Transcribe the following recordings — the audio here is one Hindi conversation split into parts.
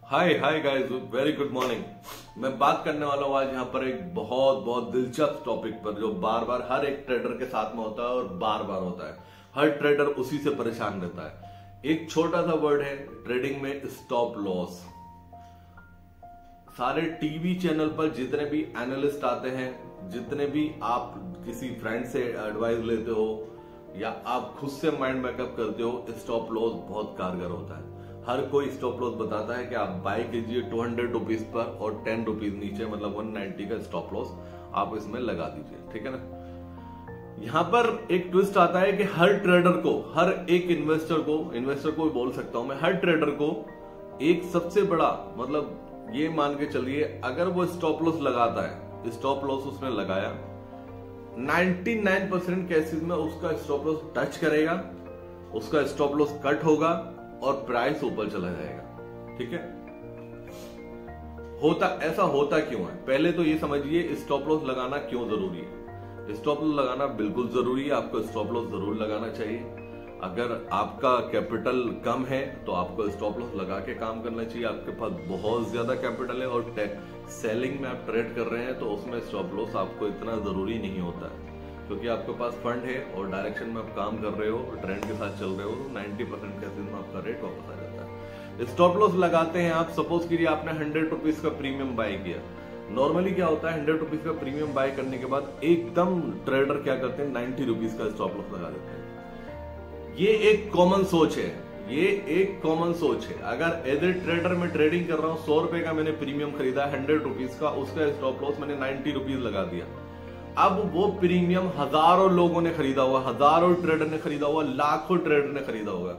हाय hi guys, very good morning. मैं बात करने वाला हूं आज यहाँ पर एक बहुत बहुत दिलचस्प टॉपिक पर, जो बार बार हर एक ट्रेडर के साथ में होता है और बार बार होता है। हर ट्रेडर उसी से परेशान रहता है। एक छोटा सा वर्ड है ट्रेडिंग में, स्टॉप लॉस। सारे टीवी चैनल पर जितने भी एनालिस्ट आते हैं, जितने भी आप किसी फ्रेंड से एडवाइस लेते हो या आप खुद से माइंड मेकअप करते हो, स्टॉप लॉस बहुत कारगर होता है। हर कोई स्टॉप लॉस बताता है कि आप बाय कीजिए 200 रुपीज पर और 10 रुपीज नीचे, मतलब 190 का स्टॉप लॉस आप इसमें लगा दीजिए, ठीक है ना। यहां पर एक ट्विस्ट आता है कि हर ट्रेडर को, हर एक इन्वेस्टर को बोल सकता हूं मैं, हर ट्रेडर को एक सबसे बड़ा, मतलब ये मान के चलिए, अगर वो स्टॉप लॉस लगाता है, स्टॉप लॉस उसने लगाया, 99% केसेस में उसका स्टॉप लॉस टच करेगा, उसका स्टॉप लॉस कट होगा और प्राइस ऊपर चला जाएगा, ठीक है। ऐसा होता क्यों है? पहले तो ये समझिए स्टॉप लॉस लगाना क्यों जरूरी है। स्टॉप लॉस लगाना बिल्कुल जरूरी है, आपको स्टॉप लॉस जरूर लगाना चाहिए। अगर आपका कैपिटल कम है तो आपको स्टॉप लॉस लगा के काम करना चाहिए। आपके पास बहुत ज्यादा कैपिटल है और सेलिंग में आप ट्रेड कर रहे हैं तो उसमें स्टॉप लॉस आपको इतना जरूरी नहीं होता है, क्योंकि आपके पास फंड है और डायरेक्शन में आप काम कर रहे हो, ट्रेंड के साथ चल रहे हो, तो 90% केसेस में आपका रेट वापस आ जाता है। स्टॉप लॉस लगाते हैं आप, सपोज कीजिए आपने 100 रुपीज का प्रीमियम बाय किया। नॉर्मली क्या होता है, 100 रुपीज का प्रीमियम बाय करने के बाद एकदम ट्रेडर क्या करते हैं, 90 रुपीज का स्टॉप लॉस लगा देते हैं। ये एक कॉमन सोच है, ये एक कॉमन सोच है। अगर एज ए ट्रेडर में ट्रेडिंग कर रहा हूं, 100 रुपए का मैंने प्रीमियम खरीदा, 100 रुपीज का, उसका स्टॉप लॉस मैंने 90 रुपीज लगा दिया। अब वो प्रीमियम हजारों लोगों ने खरीदा होगा, हजारों ट्रेडर ने खरीदा होगा, लाखों ट्रेडर ने खरीदा होगा।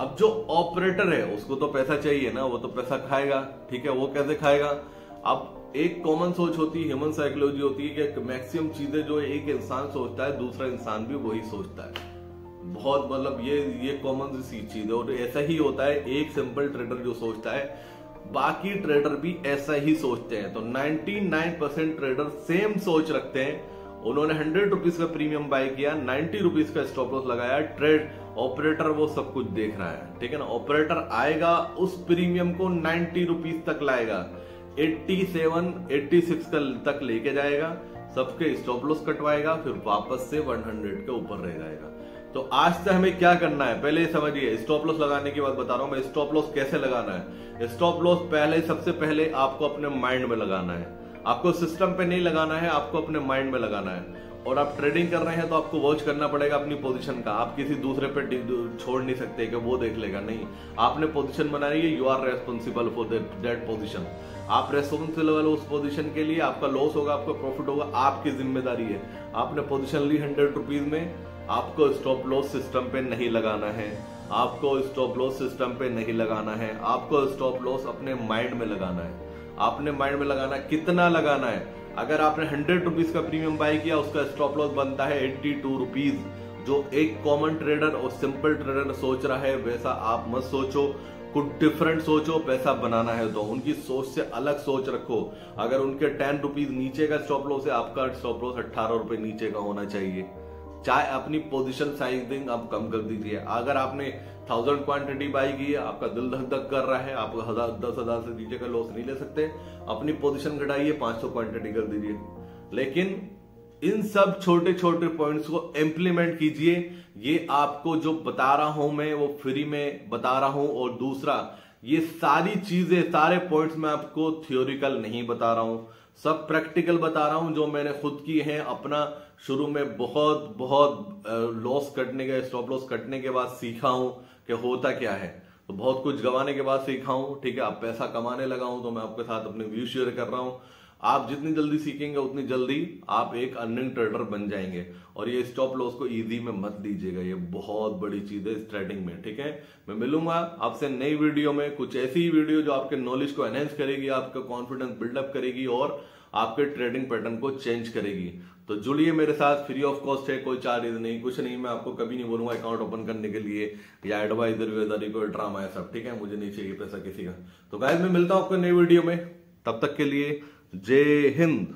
अब जो ऑपरेटर है उसको तो पैसा चाहिए ना, वो तो पैसा खाएगा, ठीक है। वो कैसे खाएगा? अब एक कॉमन सोच होती है, ह्यूमन साइकोलॉजी होती है कि मैक्सिमम चीजें जो एक इंसान सोचता है, दूसरा इंसान भी वही सोचता है। बहुत, मतलब ये कॉमन सी चीज है और ऐसा ही होता है। एक सिंपल ट्रेडर जो सोचता है, बाकी ट्रेडर भी ऐसा ही सोचते हैं। तो 99% ट्रेडर सेम सोच रखते हैं। उन्होंने 100 रुपीज का प्रीमियम बाय किया, 90 रुपीज का स्टॉप लॉस लगाया। ट्रेड ऑपरेटर वो सब कुछ देख रहा है, ठीक है ना। ऑपरेटर आएगा, उस प्रीमियम को 90 रुपीज तक लाएगा, 87, 86 तक लेके जाएगा, सबके स्टॉप लॉस कटवाएगा, फिर वापस से 100 के ऊपर रह जाएगा। तो आज से हमें क्या करना है, पहले समझिए। स्टॉप लॉस लगाने की बात बता रहा हूं मैं। स्टॉप लॉस कैसे लगाना है? स्टॉप लॉस सबसे पहले आपको अपने माइंड में लगाना है। आपको सिस्टम पे नहीं लगाना है, आपको अपने माइंड में लगाना है। और आप ट्रेडिंग कर रहे हैं तो आपको वॉच करना पड़ेगा अपनी पोजीशन का। आप किसी दूसरे पे छोड़ नहीं सकते कि वो देख लेगा, नहीं। आपने पोजीशन बनाई है, you are responsible for that position. आप रेस्पॉन्सिबल उस पोजीशन के लिए। आपका लॉस होगा, आपका प्रॉफिट होगा, आपकी जिम्मेदारी है। आपने पोजीशन ली 100 रुपीज में, आपको स्टॉप लॉस सिस्टम पे नहीं लगाना है, आपको स्टॉप लॉस सिस्टम पे नहीं लगाना है, आपको स्टॉप लॉस अपने माइंड में लगाना है। आपने माइंड में लगाना, कितना लगाना है? अगर आपने 100 रुपीज का प्रीमियम बाय किया, उसका स्टॉप लॉस बनता है 82 रुपीज। जो एक कॉमन ट्रेडर और सिंपल ट्रेडर सोच रहा है वैसा आप मत सोचो, कुछ डिफरेंट सोचो। पैसा बनाना है तो उनकी सोच से अलग सोच रखो। अगर उनके 10 रुपीज नीचे का स्टॉप लॉस है, आपका स्टॉप लॉस 18 रुपए नीचे का होना चाहिए। चाहे अपनी पोजीशन साइजिंग आप कम कर दीजिए। अगर आपने 1000 क्वांटिटी बाई की है, आपका दिल धक धक कर रहा है, आप 10,000 से नीचे का लॉस नहीं ले सकते, अपनी पोजीशन घटाइए, 500 क्वांटिटी कर दीजिए। लेकिन इन सब छोटे छोटे पॉइंट्स को इंप्लीमेंट कीजिए। ये आपको जो बता रहा हूं मैं, वो फ्री में बता रहा हूं। और दूसरा, ये सारी चीजें, सारे पॉइंट्स मैं आपको थियोरिकल नहीं बता रहा हूं, सब प्रैक्टिकल बता रहा हूं, जो मैंने खुद की है। अपना शुरू में बहुत बहुत लॉस कटने के, स्टॉप लॉस कटने के बाद सीखा हूं कि होता क्या है। तो बहुत कुछ गंवाने के बाद सीखा हूं, ठीक है। अब पैसा कमाने लगा हूं तो मैं आपके साथ अपने व्यू शेयर कर रहा हूं। आप जितनी जल्दी सीखेंगे उतनी जल्दी आप एक अर्निंग ट्रेडर बन जाएंगे। और ये स्टॉप लॉस को इजी में मत लीजिएगा, ये बहुत बड़ी चीज है इस ट्रेडिंग में, ठीक है। मैं मिलूंगा आपसे नई वीडियो में, कुछ ऐसी ही वीडियो जो आपके नॉलेज को एनहेंस करेगी, आपका कॉन्फिडेंस बिल्डअप करेगी और आपके ट्रेडिंग पैटर्न को चेंज करेगी। तो जुड़िए मेरे साथ, फ्री ऑफ कॉस्ट है, कोई चार्ज नहीं, कुछ नहीं। मैं आपको कभी नहीं बोलूंगा अकाउंट ओपन करने के लिए या एडवाइजरी कोई ड्रामा है सब, ठीक है। मुझे नहीं चाहिए पैसा किसी का। तो गाइस, मैं मिलता हूं आपको नई वीडियो में, तब तक के लिए जय हिंद।